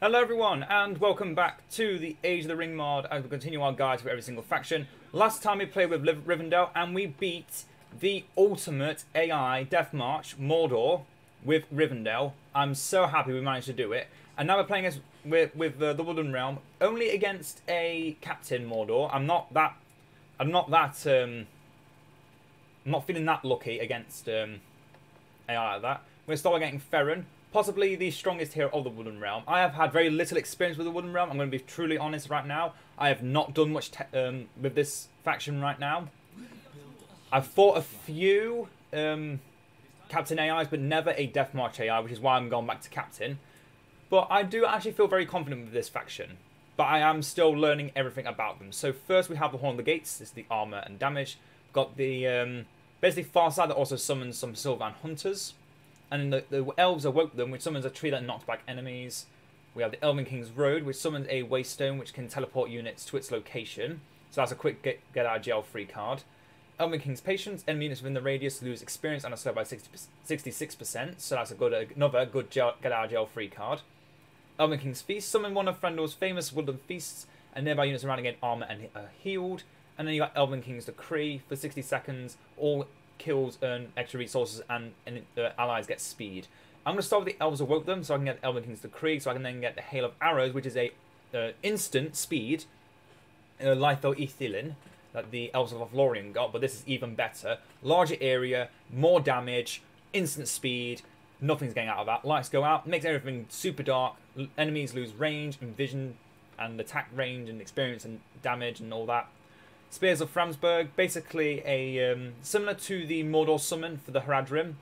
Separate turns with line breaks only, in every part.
Hello everyone, and welcome back to the Age of the Ring mod as we continue our guides for every single faction. Last time we played with Rivendell and we beat the ultimate AI Death March Mordor with Rivendell. I'm so happy we managed to do it. And now we're playing as with the Woodland realm, only against a Captain Mordor. I'm not feeling that lucky against AI like that. We're still getting Ferren. Possibly the strongest hero of the Woodland Realm. I have had very little experience with the Woodland Realm. I'm going to be truly honest right now. I have not done much with this faction right now. I've fought a few Captain AIs, but never a Death March AI, which is why I'm going back to Captain. But I do actually feel very confident with this faction. But I am still learning everything about them. So first we have the Horn of the Gates. This is the armor and damage. Got the basically far side that also summons some Sylvan Hunters. And the elves awoke them, which summons a tree that knocks back enemies. We have the Elven King's Road, which summons a Waystone, which can teleport units to its location. So that's a quick get out of jail free card. Elven King's Patience, enemy units within the radius lose experience and are slowed by 66%. So that's another good get out of jail free card. Elven King's Feast, summon one of Thranduil's famous woodland feasts, and nearby units around again armor and healed. And then you got Elven King's Decree for 60 seconds. All kills earn extra resources and allies get speed. I'm going to start with the Elves Awoke them so I can get Elven King's Decree, so I can then get the Hail of Arrows, which is a instant speed Litho Ithilin that the Elves of Lothlorien got, but this is even better. Larger area, more damage, instant speed, nothing's getting out of that. Lights go out, makes everything super dark, enemies lose range and vision and attack range and experience and damage and all that. Spears of Framsberg, basically a similar to the Mordor summon for the Haradrim,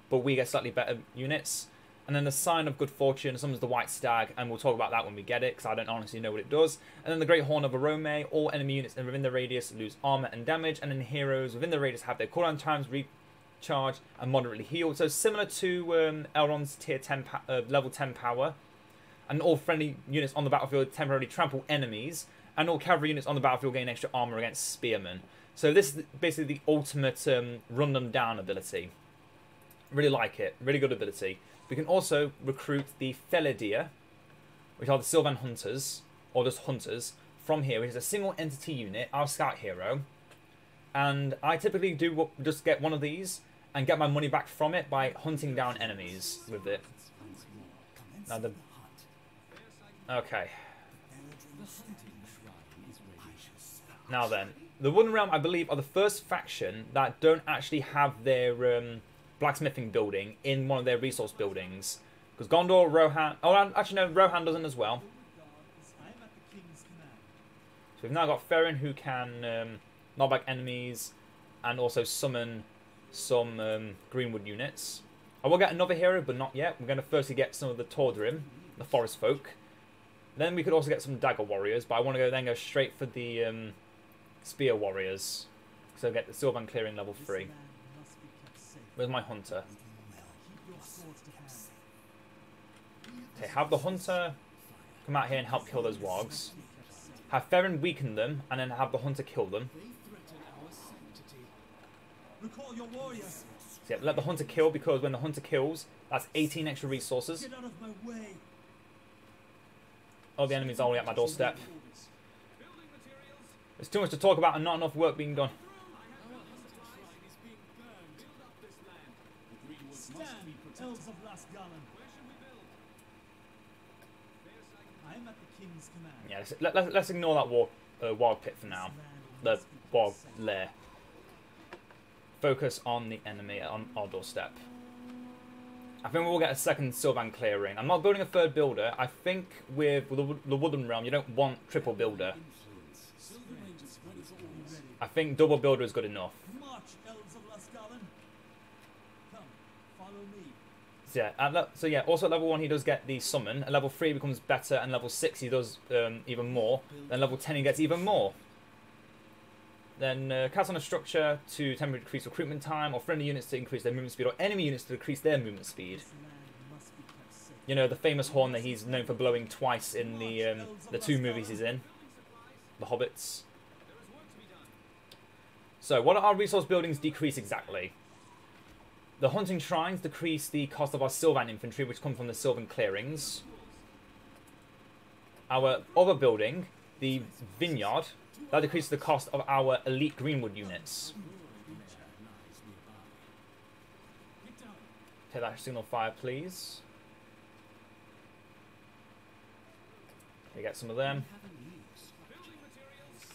but we get slightly better units. And then the Sign of Good Fortune summons the White Stag, and we'll talk about that when we get it, because I don't honestly know what it does. And then the Great Horn of Arome, all enemy units within the radius lose armor and damage, and then heroes within the radius have their cooldown times recharged and moderately healed. So similar to Elrond's tier 10 level 10 power, and all friendly units on the battlefield temporarily trample enemies. And all cavalry units on the battlefield gain extra armor against spearmen. So this is basically the ultimate run them down ability. Really like it. Really good ability. We can also recruit the Felidir, which are the Sylvan Hunters, or just Hunters, from here, which is a single entity unit, our scout hero. And I typically do just get one of these and get my money back from it by hunting down enemies with it. Now okay. Now then, the Woodland Realm, I believe, are the first faction that don't actually have their blacksmithing building in one of their resource buildings. Because Gondor, Rohan... Oh, actually no, Rohan doesn't as well. So we've now got Ferren, who can knock back enemies and also summon some Greenwood units. I will get another hero, but not yet. We're going to firstly get some of the Tordrim, the Forest Folk. Then we could also get some Dagger Warriors, but I want to go straight for the Spear Warriors. So get the Sylvan Clearing level 3. Where's my Hunter? Okay, have the Hunter come out here and help kill those wargs. Have Ferren weaken them, and then have the Hunter kill them. So yeah, let the Hunter kill, because when the Hunter kills, that's 18 extra resources. Oh, the enemy's already at my doorstep. There's too much to talk about and not enough work being done. Yeah, let's ignore that wild pit for now. The wild lair. Focus on the enemy on our doorstep. I think we'll get a second Sylvan Clearing. I'm not building a third builder. I think with the Woodland Realm, you don't want triple builder. I think double builder is good enough. So yeah, also at level 1 he does get the summon. At level 3 he becomes better, and level 6 he does even more. Then level 10 he gets even more. Then cast on a structure to temporarily decrease recruitment time, or friendly units to increase their movement speed, or enemy units to decrease their movement speed. You know, the famous horn that he's known for blowing twice in the 2 movies he's in. The Hobbits. So, what are our resource buildings decrease exactly? The hunting shrines decrease the cost of our Sylvan infantry, which come from the Sylvan clearings. our other building, the vineyard, that decreases the cost of our elite greenwood units. Take that signal fire, please. We get some of them.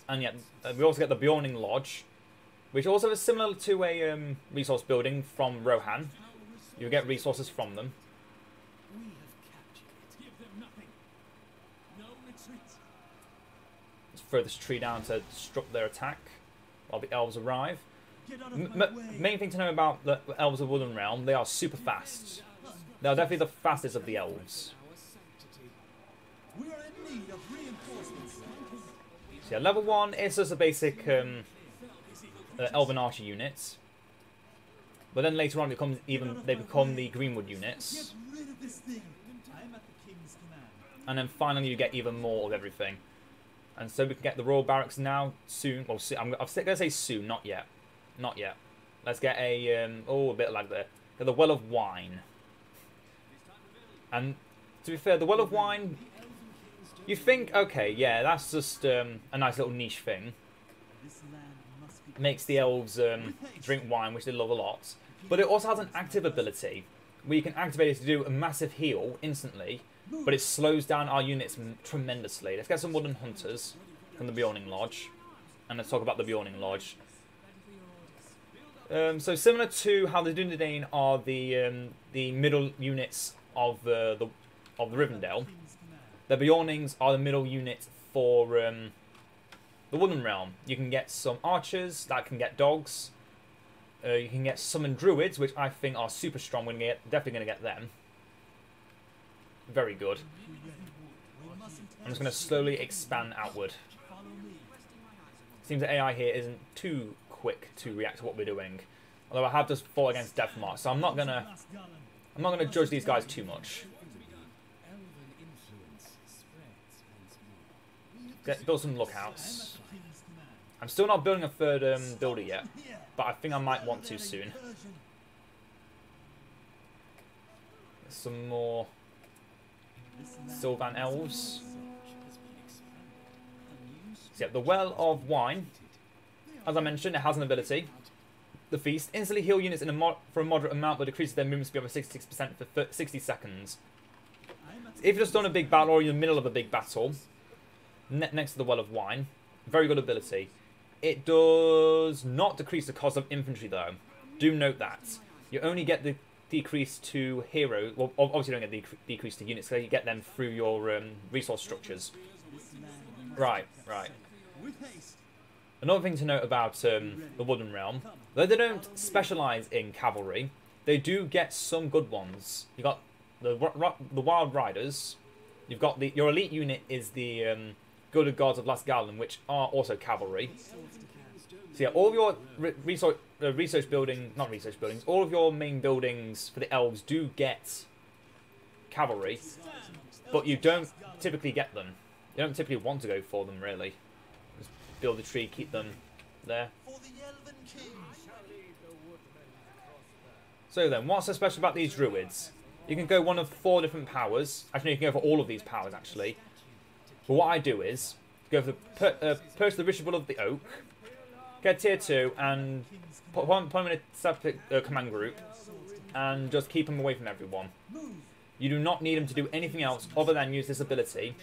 And yeah, we also get the Bjorning Lodge, which also is similar to a resource building from Rohan. You get resources from them. Let's throw this tree down to disrupt their attack while the elves arrive. Main thing to know about the elves of Woodland Realm, they are super fast. They are definitely the fastest of the elves. So yeah, level 1 is just a basic Elven Archer unit. But then later on they become the Greenwood units. And then finally you get even more of everything. And so we can get the Royal Barracks now, soon. Well, I'm going to say soon, not yet. Not yet. Let's get a, a bit like the Well of Wine. And to be fair, the Well of Wine, you think, okay, yeah, that's just a nice little niche thing. Makes the elves drink wine, which they love a lot. But it also has an active ability, where you can activate it to do a massive heal instantly, but it slows down our units tremendously. Let's get some Woodland Hunters from the Bjorning Lodge. And let's talk about the Bjorning Lodge. So similar to how the Dunderdane are the middle units of the Rivendell, the Bjornings are the middle units for the Woodland Realm. You can get some archers that can get dogs. You can get summoned druids, which I think are super strong. We're definitely going to get them. Very good. I'm just going to slowly expand outward. Seems that AI here isn't too quick to react to what we're doing. Although I have just fought against Deathmark, so I'm not gonna judge these guys too much. Build some lookouts. I'm still not building a third builder yet, but I think I might want to soon. Some more Sylvan Elves. So yeah, the Well of Wine. As I mentioned, it has an ability. The Feast. Instantly heal units for a moderate amount, but decreases their movement speed by 66% for 60 seconds. So if you've just done a big battle or you're in the middle of a big battle, next to the Well of Wine, very good ability. It does not decrease the cost of infantry, though. Do note that. You only get the decrease to heroes. Well, obviously you don't get the decrease to units, so you get them through your resource structures. Right. Another thing to note about the Woodland Realm, though they don't specialise in cavalry, they do get some good ones. You got the Wild Riders. You've got your elite unit is the Good Gods of Last Galleon, which are also cavalry. So yeah, all of your research building, not research buildings, all of your main buildings for the elves do get cavalry, but you don't typically get them. You don't typically want to go for them, really. Just build a tree, keep them there. So then, what's so special about these druids? You can go one of 4 different powers. Actually, you can go for all of these powers, actually. But what I do is, go for the Purge the Ritual of the Oak, get tier 2, and put them in a separate command group, and just keep them away from everyone. You do not need them to do anything else other than use this ability,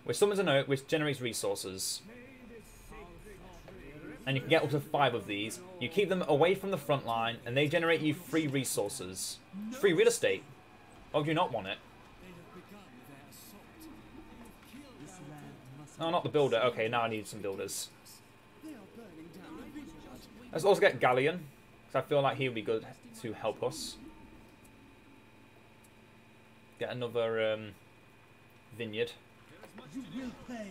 which summons an oak, which generates resources. And you can get up to 5 of these. You keep them away from the front line, and they generate you free resources. Free real estate. Why would you not want it? Oh, not the builder. Okay, now I need some builders. Let's also get Galleon, because I feel like he would be good to help us. Get another vineyard.
You will pay.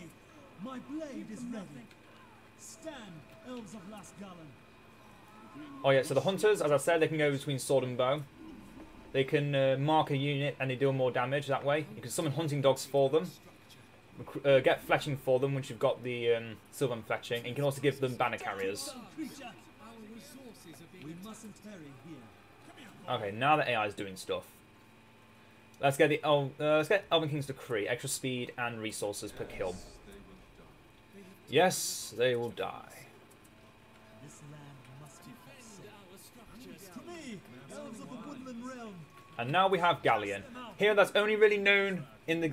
My blade is ready. Stand, elves of Last Galleon.
Oh yeah, so the hunters, as I said, they can go between sword and bow. They can mark a unit and they deal more damage that way. You can summon hunting dogs for them. Get fletching for them once you've got the Sylvan fletching. And you can also give them banner carriers. Okay, now the AI is doing stuff. Let's get Elven King's Decree. Extra speed and resources per kill. Yes, they will die.
This land must be forsaken. To me, elves of the Woodland realm.
And now we have Galleon. Here, that's only really known in the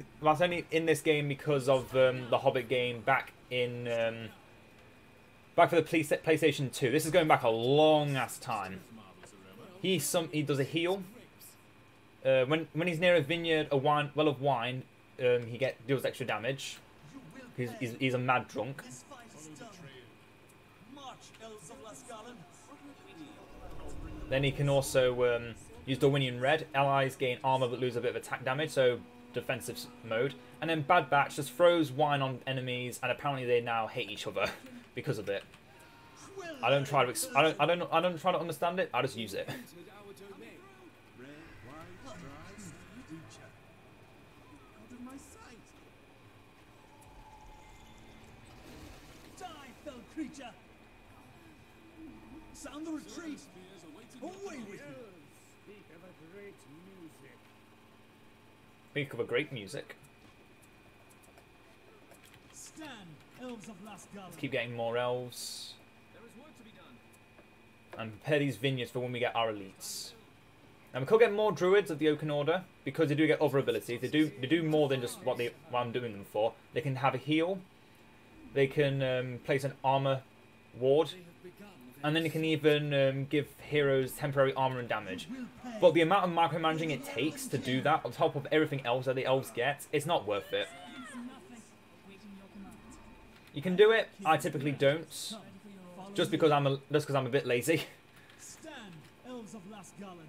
this game because of the Hobbit game back in back for the PlayStation 2. This is going back a long ass time. He does a heal. When he's near a vineyard, well of wine, he deals extra damage. He's a mad drunk.
This fight is done. March, elves of Lascalon.
Then he can also use Darwinian Red. Allies gain armor but lose a bit of attack damage, so defensive mode. And then Bad Batch just throws wine on enemies, and apparently they now hate each other because of it. I don't try to understand it. I just use it.
Creature, sound the retreat. Away with you.
Speak of a great music.
Stand, elves of Lascalon.
Let's keep getting more elves. And prepare these vineyards for when we get our elites. And we could get more druids of the Oaken Order because they do get other abilities. They do more than just what I'm doing them for. They can have a heal. They can place an armor ward, and then you can even give heroes temporary armor and damage. But the amount of micromanaging it takes to do that, on top of everything else that the elves get, it's not worth it. You can do it. I typically don't, just because I'm a bit lazy.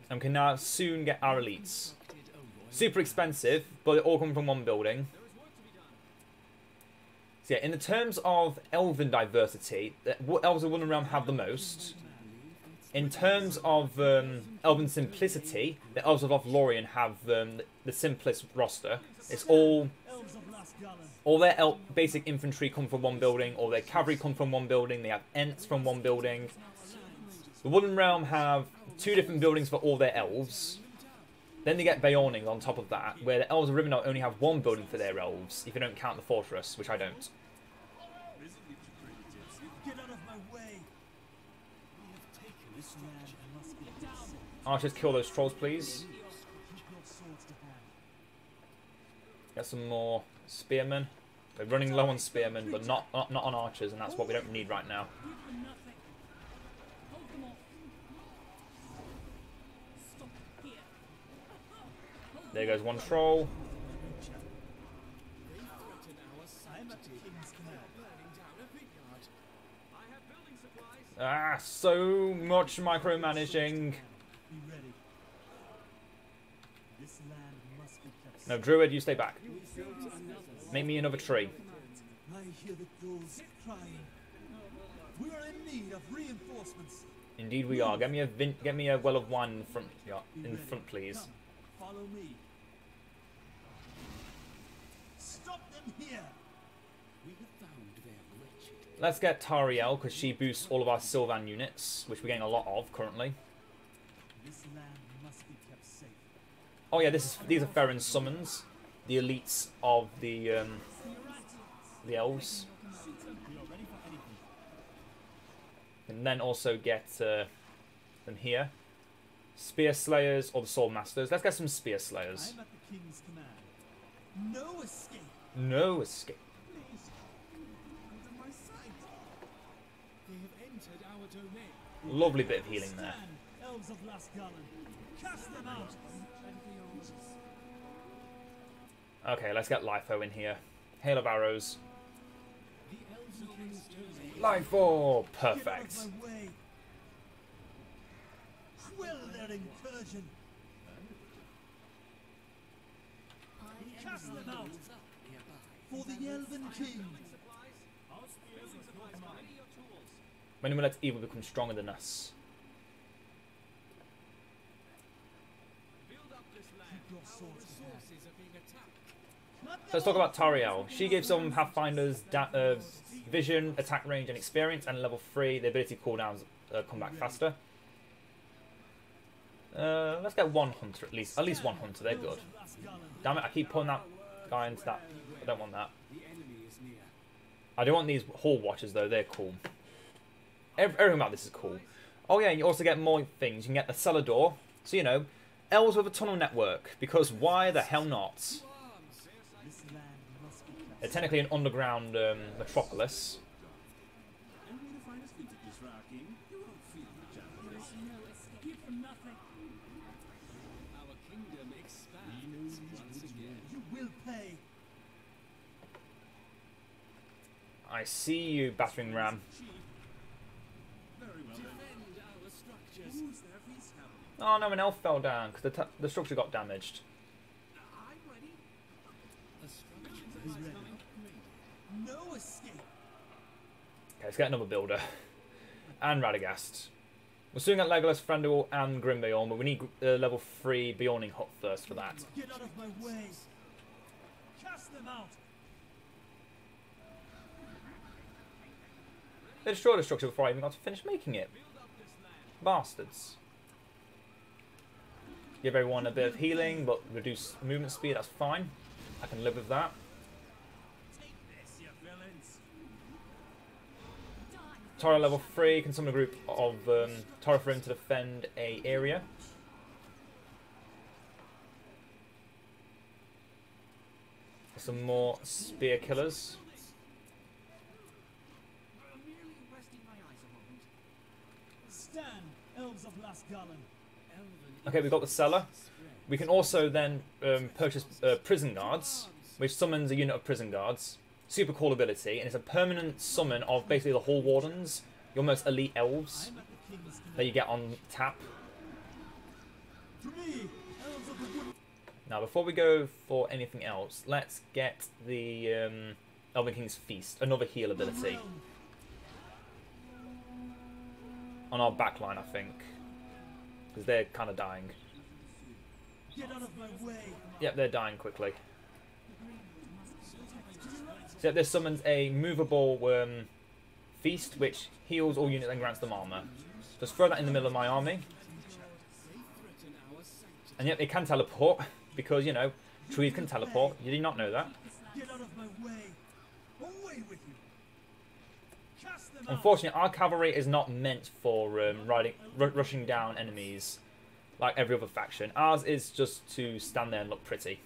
And can now soon get our elites. Super expensive, but they all come from one building. So yeah, in the terms of Elven Diversity, what elves of Woodland Realm have the most. In terms of Elven Simplicity, the elves of Lothlorien have the simplest roster. It's all their basic infantry come from one building, all their cavalry come from one building, they have Ents from one building. The Woodland Realm have 2 different buildings for all their elves. Then they get Beornings on top of that, where the elves of Rivendell only have 1 building for their elves, if you don't count the fortress, which I don't. Archers, kill those trolls, please. Get some more spearmen. We're running low on spearmen, but not on archers, and that's what we don't need right now. There goes one troll. Ah, so much micromanaging. No, Druid, you stay back. Make me another tree.
I hear the ghouls crying. We are in need of reinforcements.
Indeed we are. Get me a well of wine in front, please.
Come, follow me. Stop them here. We have found their wretched.
Let's get Tariel, because she boosts all of our Sylvan units, which we're getting a lot of currently.
This land must be kept safe.
Oh yeah, these are Farron's summons, the elites of the elves. And then also get them here. Spear Slayers or the Soul Masters. Let's get some Spear Slayers.
I'm at the King's command. No escape.
No escape.
Please, under my sight. They have entered our domain.
Lovely bit of healing there.
Stand, elves of Lascalon. Cast them out.
Okay, let's get Litho in here. Hail of arrows. Litho! Perfect.
Get out of my way. Quell their incursion. Cast them out. For the Elven King.
When will let evil become stronger than us?
Keep your swords to hand.
So let's talk about Tariel. She gives some Pathfinders vision, attack range, and experience, and level 3, the ability cooldowns come back faster. Let's get one hunter at least. At least one hunter. They're good. Damn it! I keep pulling that guy into that. I don't want that. I don't want these hall watchers though. They're cool. Everything about this is cool. Oh yeah, and you also get more things. You can get the cellar door. So you know, elves with a tunnel network. Because why the hell not? They're technically an underground metropolis. I see you, battering ram. Oh no, an elf fell down because the structure got damaged. Okay, let's get another builder. And Radagast. We're soon at Legolas, Thranduil and Grimbeorn, but we need level 3 Bjorning Hut first for that.
Get out of my way. Cast them out.
They destroyed the structure before I even got to finish making it. Bastards. Give everyone a bit of healing, but reduce movement speed, that's fine. I can live with that. Tara level 3, can summon a group of Tara for him to defend a area. Some more spear killers. Okay, we've got the cellar. We can also then purchase prison guards, which summons a unit of prison guards. Super cool ability, and it's a permanent summon of basically the Hall Wardens, your most elite elves that you get on tap. Now, before we go for anything else, let's get the Elven King's Feast, another heal ability. On our backline, I think. Because they're kind of dying.
Get out of my way.
Yep, they're dying quickly. So this summons a movable feast, which heals all units and grants them armor. Just throw that in the middle of my army. And yet they can teleport, because, you know, trees can teleport. You did not know that.
Get out of my way. Away with you. Cast them out.
Unfortunately, our cavalry is not meant for rushing down enemies like every other faction. Ours is just to stand there and look pretty.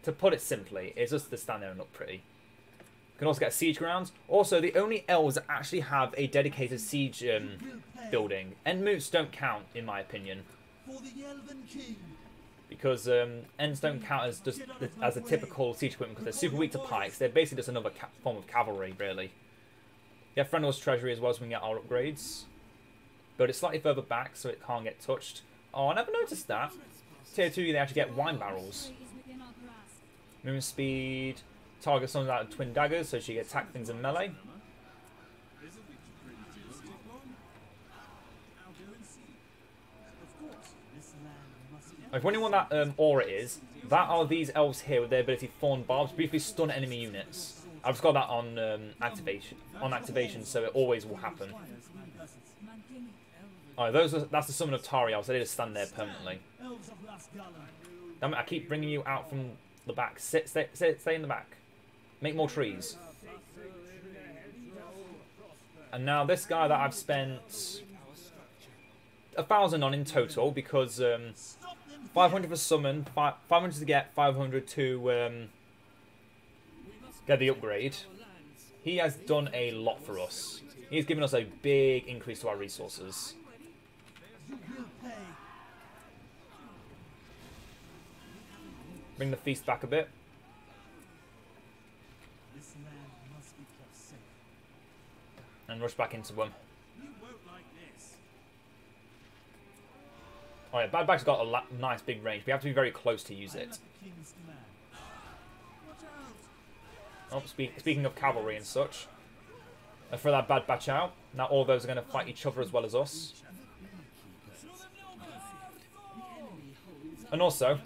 To put it simply, it's just to stand there and look pretty. You can also get siege grounds. Also, the only elves that actually have a dedicated siege building. Endmoots don't count, in my opinion.
For the Elven King.
Because ends don't count as just as a typical siege equipment because they're super weak to pikes. They're basically just another form of cavalry, really. You have Thranduil's treasury as well, so we can get our upgrades. But it's slightly further back, so it can't get touched. Oh, I never noticed that. Tier 2, they actually get wine barrels. Movement speed. Target summons out of twin daggers, so she can attack things in melee. If wondering what that aura is, that are these elves here with their ability Thorn Barbs, briefly stun enemy units. I've just got that on activation, so it always will happen. Alright, that's the summon of Tariel, so they just stand there permanently. Damn it, I keep bringing you out from the back. Stay in the back. Make more trees. And now this guy that I've spent 1,000 on in total, because 500 for summon, 500 to get, 500 to get the upgrade. He has done a lot for us. He's given us a big increase to our resources. Bring the feast back a bit. And rush back into them. Oh yeah, Bad Bag's got a nice big range. We have to be very close to use it. Oh, speaking of cavalry and such, throw that Bad Batch out. Now all those are going to fight each other as well as us. And also,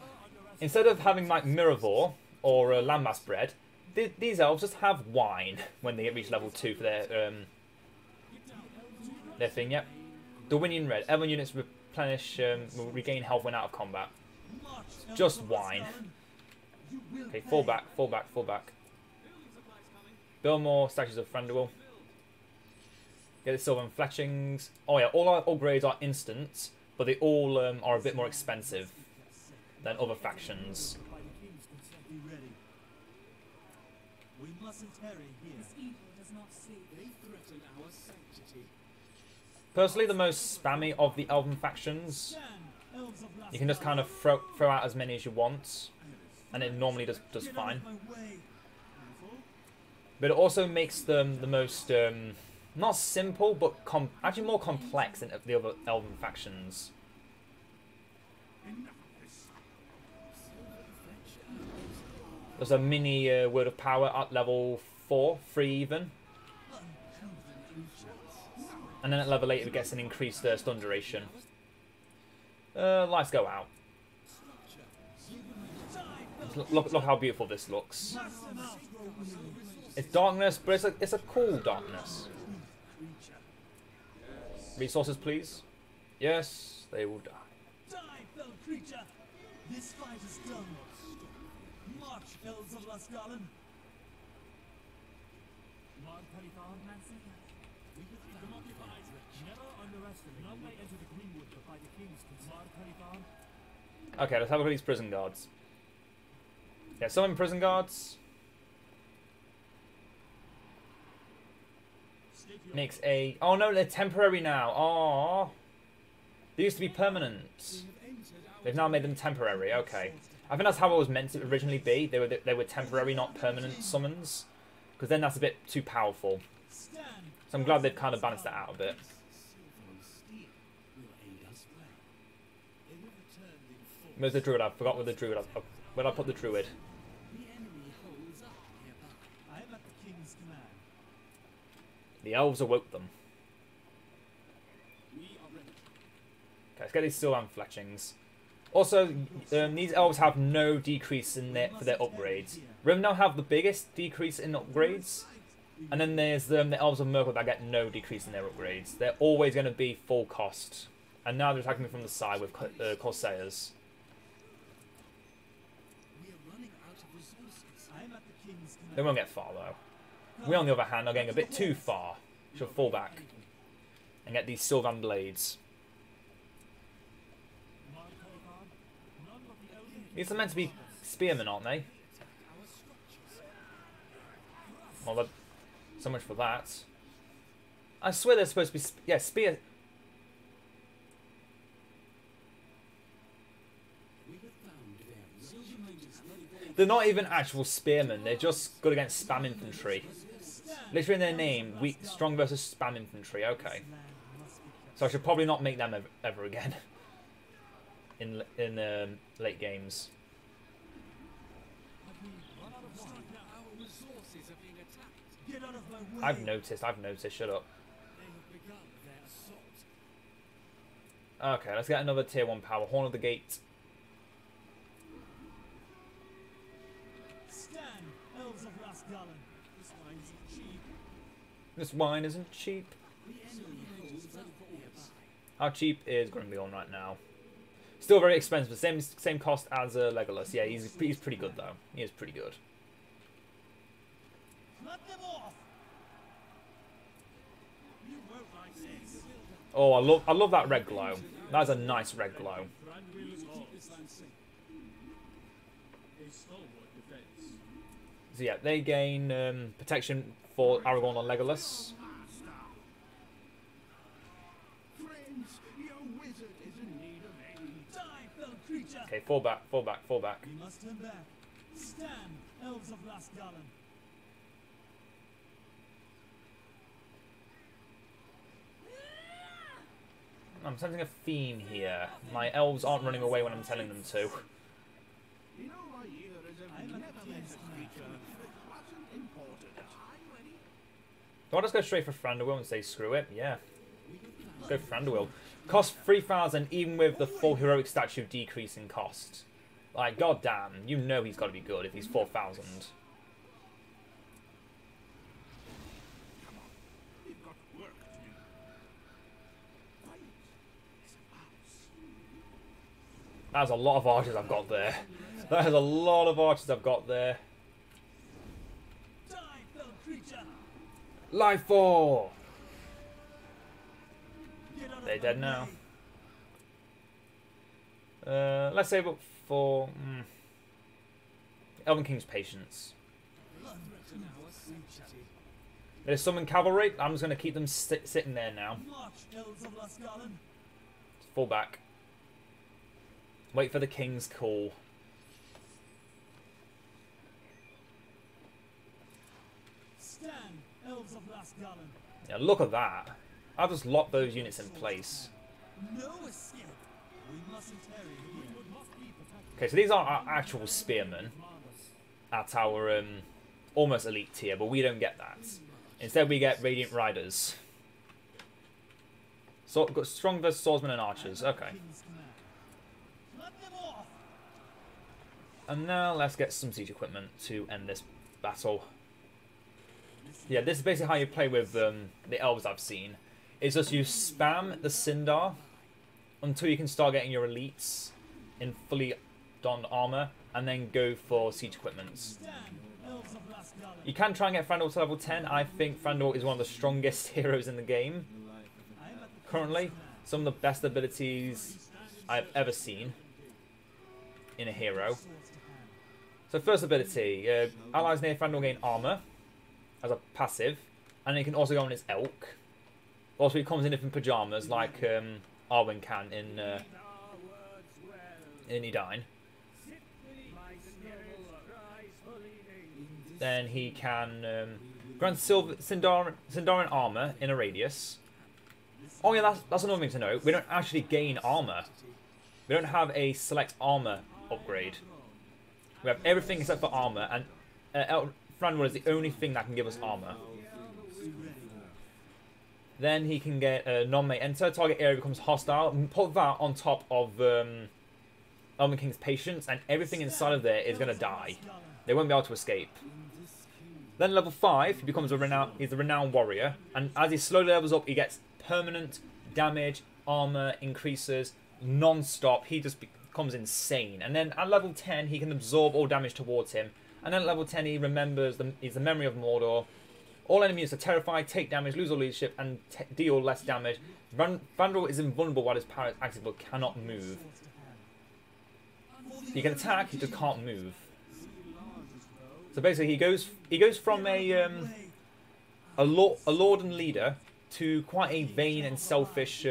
instead of having like Miravor or Landmass bread, these elves just have wine when they reach level 2 for their thing. Yep. Dorwinian Red. Elven units replenish, will regain health when out of combat.
March, elves
Just
of
whine.
Lascalon. You will
Okay,
pay.
fall back, fall back, fall back. Build more statues of Thranduil. Get the silver and fletchings. Oh yeah, all our upgrades are instant, but they all are a bit more expensive than other factions.
Be ready. We mustn't tarry here.
This evil does not sleep.
They threaten our sanctity.
Personally, the most spammy of the Elven factions.
Stand, elves of
You can just kind of throw out as many as you want, and it normally does
Get
fine.
out of my way. Beautiful.
But it also makes them the most, not simple, but actually more complex than the other Elven factions. There's a mini Word of Power at level 4, 3 even. And then at level 8 it gets an increased stun duration. Lights go out. Look how beautiful this looks. It's darkness, but it's a cool darkness. Resources, please. Yes, they will die.
Die, fell creature. This fight is done. March, elves of Lascalon.
Okay, let's have a look at these prison guards. Yeah, summon prison guards. Makes a... Oh no, they're temporary now. Oh, they used to be permanent. They've now made them temporary. Okay, I think that's how it was meant to originally be. They were temporary, not permanent summons. Because then that's a bit too powerful. So I'm glad they've kind of balanced that out a bit. Where's the druid? I forgot where the druid. Where did I put the druid?
I am at the king's command.
The elves awoke them. Okay, let's get these Sylvan fletchings. Also, these elves have no decrease in for their upgrades. Rim now have the biggest decrease in upgrades, and then there's the elves of Merkle that get no decrease in their upgrades. They're always going to be full cost. And now they're attacking me from the side with Corsairs.
I am at the king's command.
They won't get far though. We on the other hand are getting a bit too far. She'll fall back and get these Sylvan blades. These are meant to be spearmen, aren't they? Well, so much for that. I swear they're supposed to be... Yeah, spear... They're not even actual spearmen. They're just good against spam infantry. Literally in their name, strong versus spam infantry. Okay. So I should probably not make them ever again. In late games.
Get out of my way.
I've noticed. Shut up. Okay, let's get another tier 1 power. Horn of the Gate.
Stand, elves of Lascalon. This wine isn't cheap.
This wine isn't cheap. How cheap is Grimbeorn right now? Still very expensive. Same cost as Legolas. Yeah, he's pretty good though. He is pretty good.
Let them off. You won't like this.
Oh, I love that red glow. That's a nice red glow. So yeah, they gain protection for Aragorn and Legolas. Okay, fall back, fall back, fall back.
We must turn back. Stand, elves of Lascalon.
I'm sensing a theme here. My elves aren't running away when I'm telling them to. Do I just go straight for Thranduil and say screw it? Yeah. Go for Thranduil. Cost 3,000 even with the full heroic statue decrease in cost. Like, goddamn, you know he's got to be good if he's 4,000. That's a lot of archers I've got there. That is a lot of archers I've got there.
Die, fell creature!
Life fall!
Get out of
They're
my
dead now.
way.
Let's save up for Elven King's Patience.
Threaten our sanctity.
There's summon cavalry. I'm just going to keep them sitting there now.
March, elves of Lascalon.
Fall back. Wait for the king's call.
Stand, elves of Lascalon.
Yeah, look at that. I'll just lock those units in place.
No escape. We mustn't tarry here.
Okay, so these are our actual spearmen at our almost elite tier, but we don't get that. Instead, we get Radiant Riders. So, got strong versus swordsmen and archers. Okay.
King's command. Let them off.
And now let's get some siege equipment to end this battle. Yeah, this is basically how you play with the elves I've seen. It's just you spam the Sindar until you can start getting your elites in fully donned armor, and then go for siege equipments.
Stand, elves of Lascalon.
You can try and get Thranduil to level 10. I think Thranduil is one of the strongest heroes in the game
I am at the
currently. Some of the best abilities I've ever seen in a hero.
swords to hand.
So first ability, allies near Thranduil gain armor as a passive, and he can also go on his elk. Also, he comes in different pajamas like Arwen can in Edine. Then he can grant Sindarin armor in a radius. Oh yeah, that's another thing to note. We don't actually gain armor. We don't have a select armor upgrade. We have everything except for armor, and Thranduil is the only thing that can give us armor. Then he can get non-mate enter. Target area becomes hostile. And put that on top of Elven King's Patience, and everything inside of there is going to die. They won't be able to escape. Then level 5, he becomes he's a renowned warrior, and as he slowly levels up, he gets permanent damage, armor increases non-stop. He just becomes insane. And then at level 10, he can absorb all damage towards him. And then at level 10, he remembers he's the memory of Mordor. All enemies are terrified, take damage, lose all leadership, and deal less damage. Thranduil is invulnerable while his power is active but cannot move. He can attack, he just can't move. So basically, he goes from a lord and leader to quite a vain and selfish.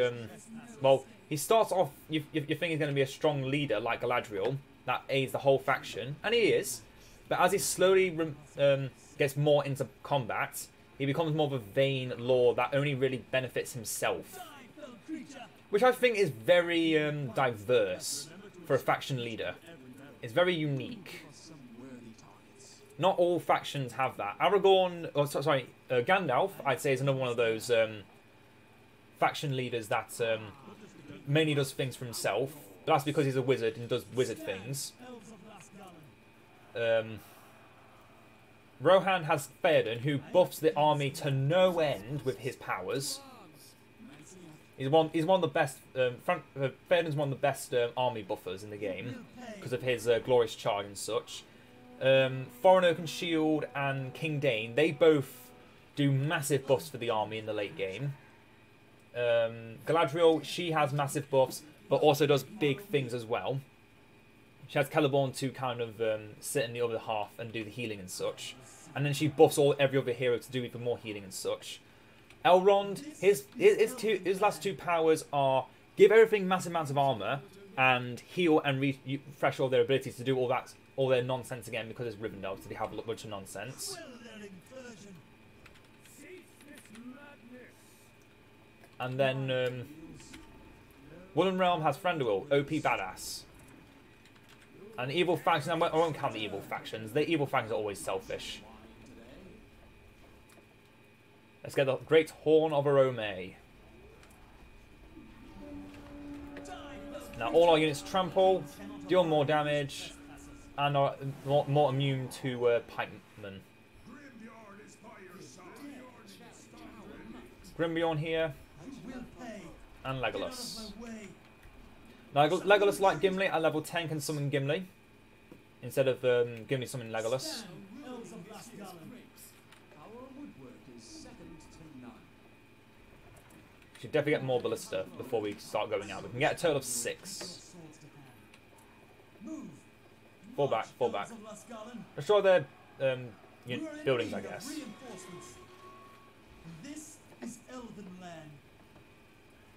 Well, he starts off. You think he's going to be a strong leader like Galadriel that aids the whole faction, and he is. But as he slowly gets more into combat, he becomes more of a vain lord that only really benefits himself, which I think is very diverse for a faction leader. It's very unique. Not all factions have that. Aragorn, Gandalf, I'd say is another one of those faction leaders that mainly does things for himself. But that's because he's a wizard and does wizard things. Rohan has Theoden, who buffs the army to no end with his powers. He's one of the best. Theoden's one of the best army buffers in the game because of his glorious charge and such. Thorin Oakenshield and King Dane, they both do massive buffs for the army in the late game. Galadriel, she has massive buffs, but also does big things as well. She has Celeborn to kind of sit in the other half and do the healing and such. And then she buffs every other hero to do even more healing and such. Elrond, his last two powers are give everything massive amounts of armor and heal and refresh all their abilities to do all their nonsense again because it's Rivendell, so they have a bunch of nonsense. And then Woodland Realm has Thranduil, OP badass. And evil factions, I won't count the evil factions. The evil factions are always selfish. Let's get the Great Horn of Arome. Now all our units trample, deal more damage, and are more immune to pikemen. Grimbeorn here, and Legolas. Legolas like Gimli at level 10 can summon Gimli instead of Gimli summoning Legolas.
Elves of Lastgallen.
Our woodwork is second to none.
Should definitely get more ballista before we start going out. We can get a total of 6.
Swords to hand. Move.
Fall back, fall back.
Elves of Lastgallen.
Destroy their
We are in
buildings,
need
I
of
guess.
Reinforcements. This is Elven land.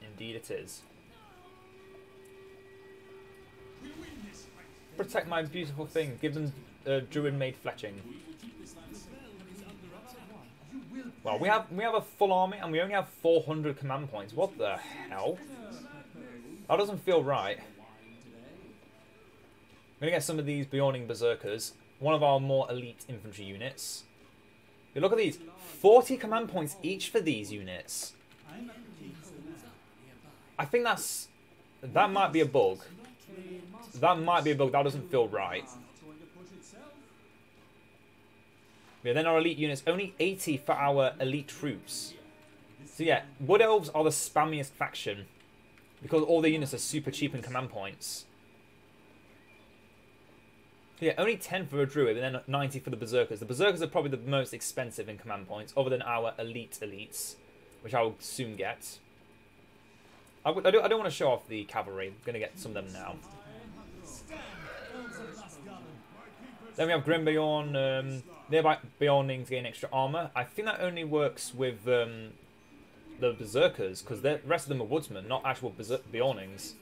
Indeed it is.
We win this fight.
Protect my beautiful thing. Give them druid-made fletching.
You will
Well, we have a full army and we only have 400 command points. What the hell? That doesn't feel right. I'm gonna get some of these Bjorning Berserkers. One of our more elite infantry units. Hey, look at these. 40 command points each for these units.
I'm at the king's command.
I think that might be a bug. That might be a bug. That doesn't feel right.
Going to push itself.
Yeah, then our elite units, only 80 for our elite troops. So yeah, Wood Elves are the spammiest faction because all the units are super cheap in command points. So yeah, only 10 for a druid and then 90 for the Berserkers. The Berserkers are probably the most expensive in command points, other than our elites, which I will soon get. I don't want to show off the cavalry. I'm going to get some of them now.
Stand, Elves of Lastgallen.
Then we have Grimbjorn. Thereby Bjornings gain extra armor. I think that only works with the Berserkers, because the rest of them are woodsmen, not actual Bjornings.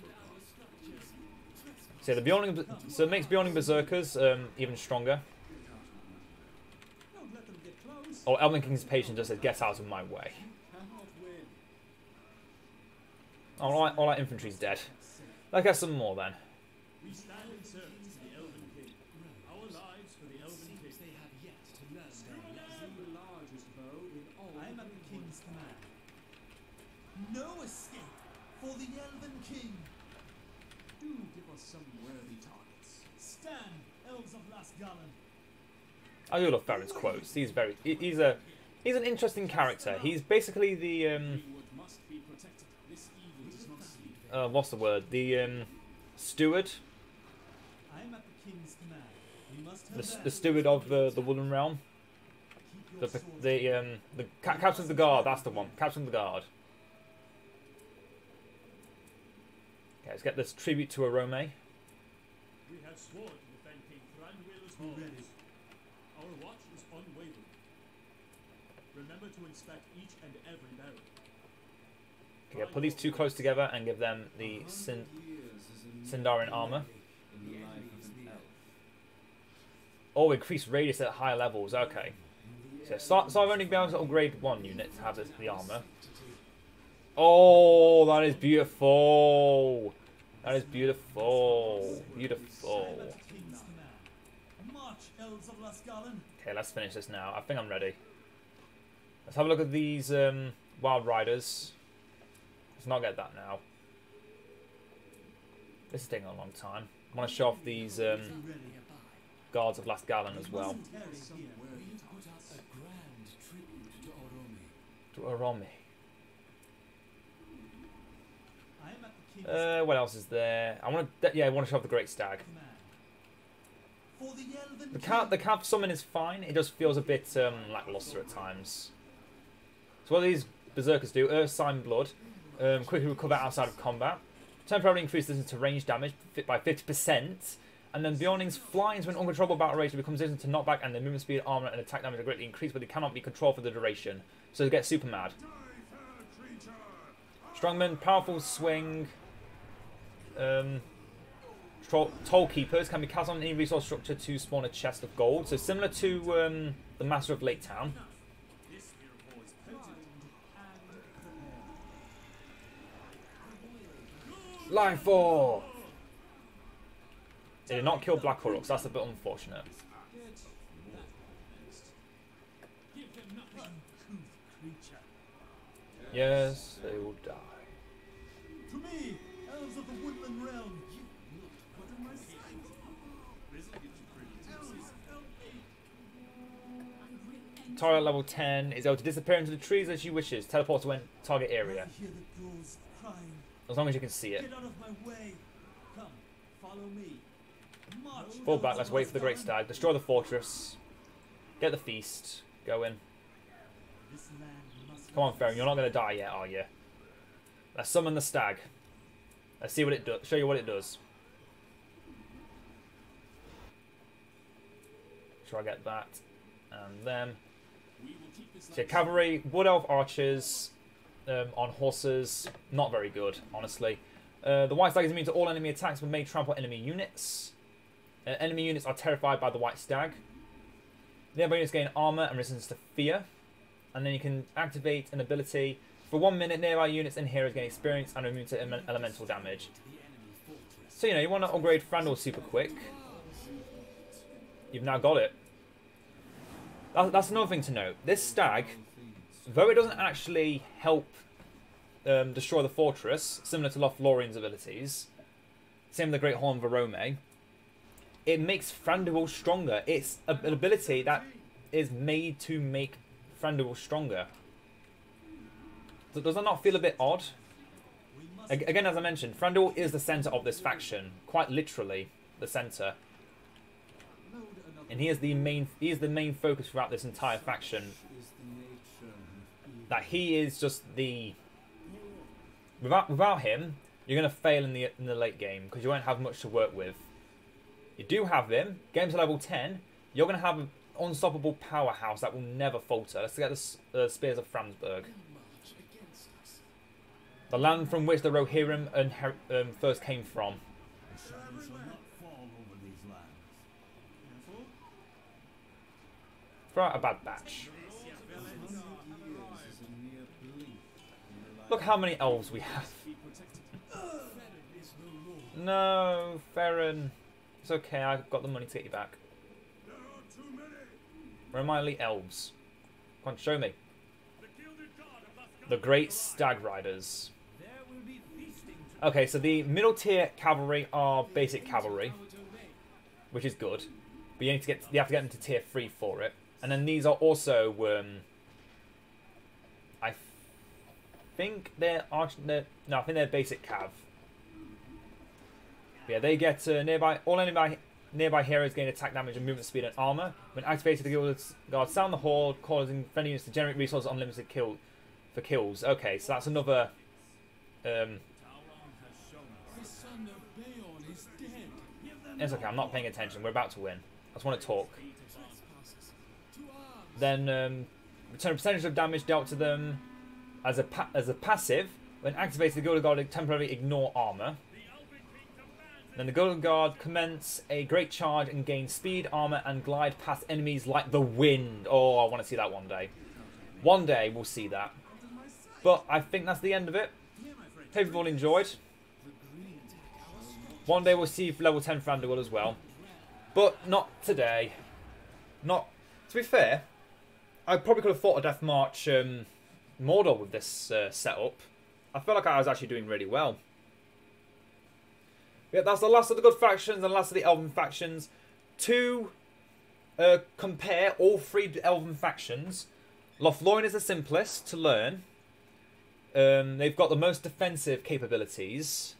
So, so it makes Bjorning Berserkers even stronger.
Don't let them get close.
Oh, Elven King's Patient just said, get out of my way.
Cannot win.
All our infantry's dead. Let's get some more then.
We stand in service to the Elven King. Our lives for the Elven King. They have yet to learn the largest bow in all. I am at the King's command. No escape for the Elven King.
Do give us some worthy targets.
Stand, Elves of Lastgallen.
I do love Farron's quotes. He's an interesting character. He's basically the
Wood must be protected. This evil does not sleep.
what's the word? The steward,
I am at the King's command. We must have
the steward of the Woodland realm. The captain of the guard. That's the one. Captain of the guard. Okay, let's get this tribute to Arome.
We have sworn to defend King Thranduil's halls. Our watch is unwavering. Remember to inspect each and every barrel.
Okay, put these two close together and give them the Sindarin armor. Oh, increased radius at higher levels. Okay. So I've only been able to upgrade one unit to have the armor. Oh, that is beautiful. That is beautiful. Beautiful.
King's command. March, Elves of Lastgallen.
Okay, let's finish this now. I think I'm ready. Let's have a look at these Wild Riders. Let's not get that now. This is taking a long time. I want to show off these Guards of Lastgallen as well. To Arome. What else is there? I want to show off the Great Stag. The Cav summon is fine. It just feels a bit lackluster at times. So what do these Berserkers do? Earth Sign Blood. Quickly recover outside of combat. Temporarily increase distance to range damage by 50%. And then Bjornings flies when uncontrollable battle rage becomes resistant to knockback, and their movement speed, armor, and attack damage are greatly increased, but they cannot be controlled for the duration. So they get super mad. Strongmen, powerful swing. Toll Keepers can be cast on any resource structure to spawn a chest of gold. So similar to the Master of Lake Town. Line 4! They did not kill Black Horrocks, that's a bit unfortunate. Yes, they will die.
To me, elves of the Woodland realm.
Tara at level 10 is able to disappear into the trees as she wishes. Teleport to target area.
I hear the ghouls crying.
As long as you can see it.
Get out of my way. Follow me. March
Fall back, let's wait for the Great Stag. Destroy the fortress. Get the feast. Go in.
This land must
Come on, Farron, you're not going to die yet, are you? Let's summon the stag. Let's see what it does. Show you what it does. Sure I get that. And then... So cavalry, wood elf archers on horses. Not very good, honestly. The white stag is immune to all enemy attacks but may trample enemy units. Enemy units are terrified by the white stag. Nearby units gain armor and resistance to fear. And then you can activate an ability. For 1 minute, nearby units and heroes gain experience and are immune to elemental damage. So, you know, you want to upgrade Frandor super quick. You've now got it. That's another thing to note. This stag, though it doesn't actually help destroy the fortress, similar to Lothlorien's abilities, same with the Great Horn Verome, it makes Thranduil stronger. It's an ability that is made to make Thranduil stronger. Does that not feel a bit odd? Again, as I mentioned, Thranduil is the centre of this faction. Quite literally, the centre. And he is the main focus throughout this entire faction. That he is just the... Without him, you're going to fail in the late game, because you won't have much to work with. You do have him, get him to level 10, you're going to have an unstoppable powerhouse that will never falter. Let's get the Spears of Framsberg. The land from which the Rohirrim first came from. Throw out a bad batch. Look how many elves we have. No, Farron. It's okay, I've got the money to get you back. Where are my elite elves? Come on, show me. The Great Stag Riders. Okay, so the middle tier cavalry are basic cavalry, which is good. But you have to get them to tier 3 for it. And then these are also, I think they're basic cav. But yeah, they get all nearby heroes gain attack damage and movement speed and armor. When activated, the guard sound the horde, causing friendly units to generate resources unlimited for kills. Okay, so that's another. It's okay, I'm not paying attention. We're about to win. I just want to talk. Then return a percentage of damage dealt to them as a passive. When activated, the Golden Guard temporarily ignore armor. Then the Golden Guard commence a great charge and gain speed, armor, and glide past enemies like the wind. Oh, I want to see that one day. One day we'll see that. But I think that's the end of it. Hope you've all enjoyed. One day we'll see level 10 Thranduil as well. But not today. To be fair, I probably could have fought a Death March Mordor with this setup. I feel like I was actually doing really well. Yeah, that's the last of the good factions and the last of the Elven factions. To compare all 3 Elven factions, Lothlorien is the simplest to learn. They've got the most defensive capabilities.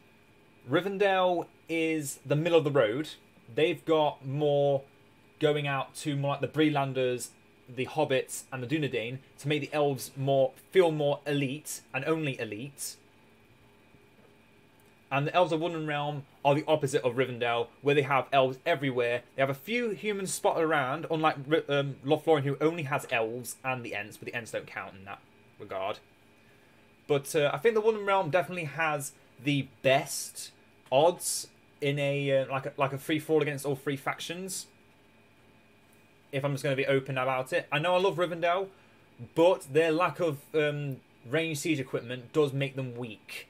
Rivendell is the middle of the road. They've got more going out to more like the Brelanders, the Hobbits, and the Dunedain to make the elves feel more elite and only elite. And the elves of Woodland Realm are the opposite of Rivendell, where they have elves everywhere. They have a few humans spotted around, unlike Lothlorien, who only has elves and the Ents, but the Ents don't count in that regard. But I think the Woodland Realm definitely has the best odds in a like a free-for-all against all 3 factions. If I'm just going to be open about it. I know I love Rivendell, but their lack of range siege equipment does make them weak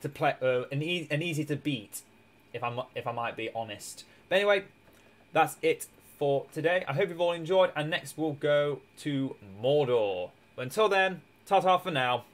to play and easy to beat, if I might be honest. But anyway, that's it for today. I hope you've all enjoyed, and next we'll go to Mordor. But until then, ta-ta for now.